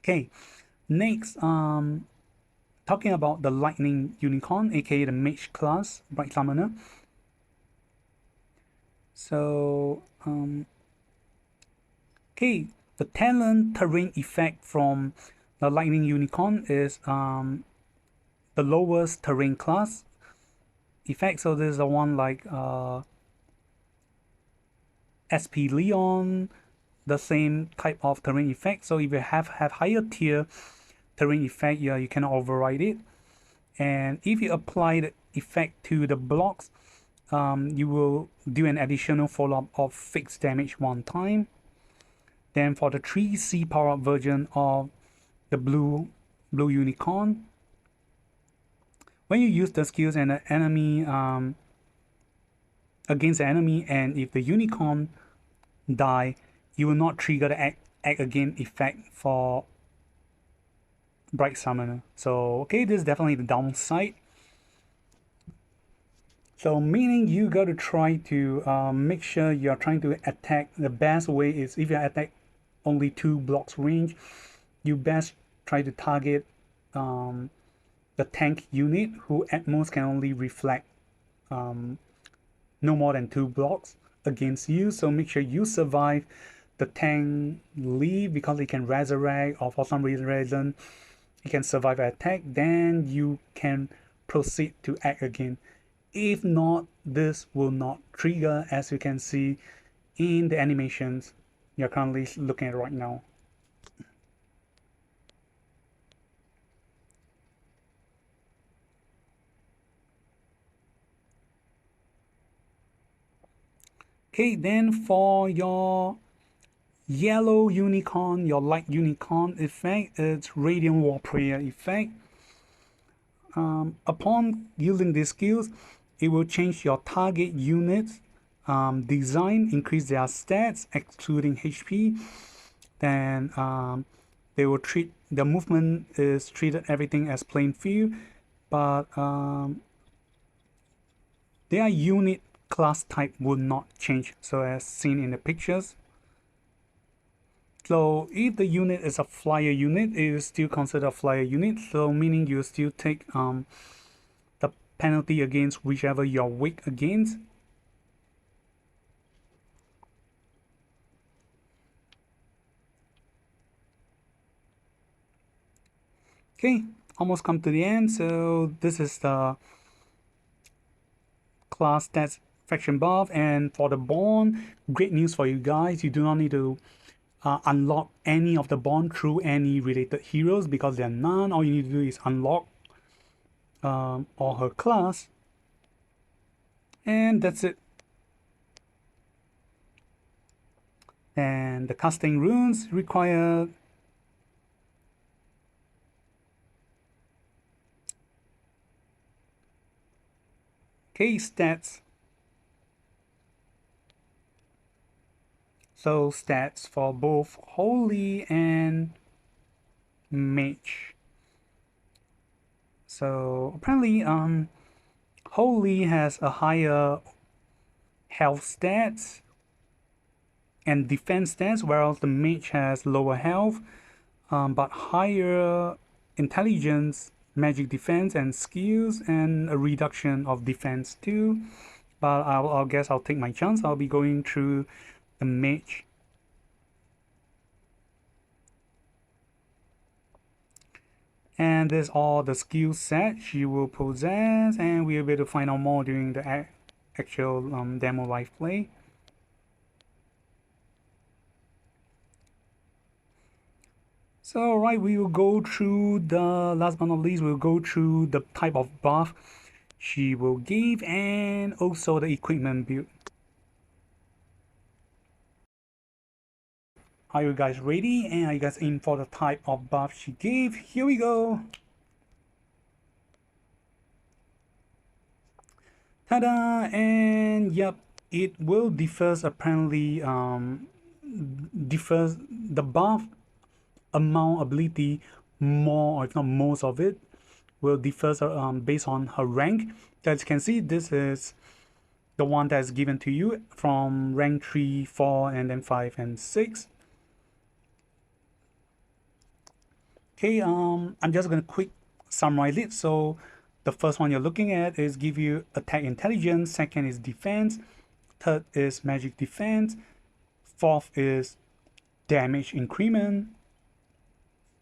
Speaker 1: Okay, next, talking about the Lightning Unicorn, aka the Mage class, Bright Summoner. So, okay, the talent terrain effect from the Lightning Unicorn is the lowest terrain class effect. So there's the one like SP Leon, the same type of terrain effect. So if you have higher tier terrain effect, yeah, you cannot override it. And if you apply the effect to the blocks, you will do an additional follow-up of fixed damage one time. Then for the 3C power-up version of the blue unicorn, when you use the skills and the enemy against the enemy, and if the unicorn die, you will not trigger the act again effect for Bright Summoner. So okay, this is definitely the downside. So meaning you got to try to make sure you're trying to attack. The best way is if you attack only 2 blocks range, you best try to target the tank unit, who at most can only reflect no more than 2 blocks against you. So make sure you survive the tank leave, because it can resurrect, or for some reason it can survive an attack. Then you can proceed to act again. If not, this will not trigger, as you can see in the animations you're currently looking at right now. Okay, then for your yellow unicorn, your light unicorn effect, it's Radiant Warrior effect. Upon using these skills, it will change your target units design, increase their stats excluding HP. Then they will treat the movement is treated everything as plain field, but their unit class type would not change, so as seen in the pictures. So if the unit is a flyer unit, it is still considered a flyer unit, so meaning you still take the penalty against whichever you're weak against. Okay, almost come to the end. So this is the class stats faction buff, and for the bond, great news for you guys. You do not need to unlock any of the bond through any related heroes, because there are none. All you need to do is unlock or her class, and that's it. And the casting runes require stats. So stats for both Holy and Mage. So apparently Holy has a higher health stats and defense stats, whereas the Mage has lower health but higher intelligence, magic defense, and skills, and a reduction of defense too. But I'll guess I'll take my chance. I'll be going through the Mage. And there's all the skill set she will possess, and we'll be able to find out more during the actual demo live play. So right, we will go through the, last but not least, we'll go through the type of buff she will give, and also the equipment build. Are you guys ready? And are you guys in for the type of buff she gave? Here we go. Ta-da! And yep, it will differs apparently differs the buff amount ability more, or if not most of it, will differ based on her rank. As you can see, this is the one that's given to you from rank 3, 4, and then 5 and 6. Okay, I'm just gonna quick summarize it. So the first one you're looking at is give you attack intelligence, second is defense, third is magic defense, fourth is damage increment,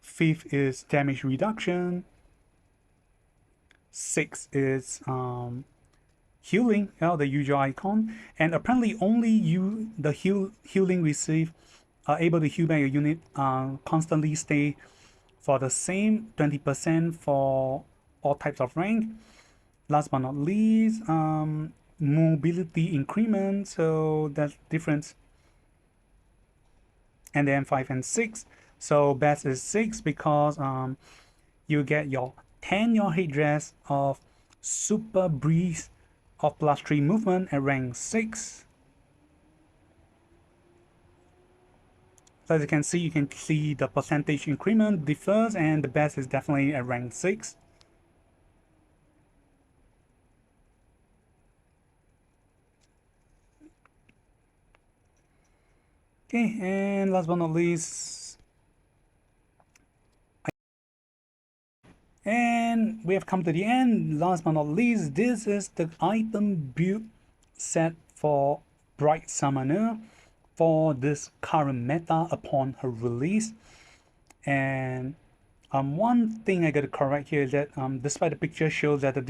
Speaker 1: fifth is damage reduction, sixth is healing, the usual icon, and apparently only you, the healing receive, are able to heal back your unit constantly stay for the same 20% for all types of rank. Last but not least, mobility increment, so that's different. And then 5 and 6, so best is 6 because you get your 10 your headdress of super breeze of +3 movement at rank 6. So as you can see the percentage increment differs, and the best is definitely at rank 6. Okay, and last but not least, and we have come to the end. Last but not least, this is the item build set for Bright Summoner for this current meta upon her release. And one thing I got to correct here is that despite the picture shows that the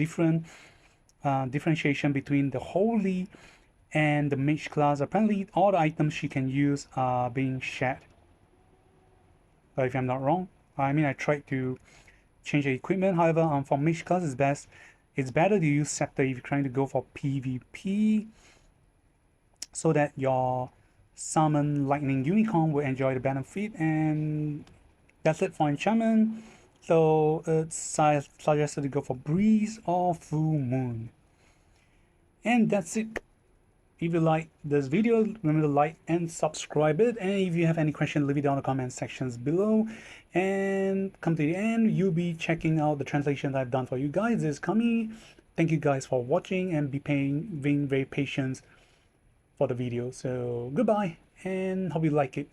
Speaker 1: differentiation between the holy and the mage class, apparently all the items she can use are being shared. If I'm not wrong, I mean I tried to change the equipment. However, for mage class it's better to use scepter if you're trying to go for PvP, so that your summon lightning unicorn will enjoy the benefit. And that's it for enchantment. So it's suggested to go for breeze or full moon. And that's it. If you like this video, remember to like and subscribe it. And if you have any questions, leave it down in the comment sections below. And come to the end, you'll be checking out the translations I've done for you guys. This is Kami. Thank you guys for watching and being very patient for the video. So goodbye and hope you like it.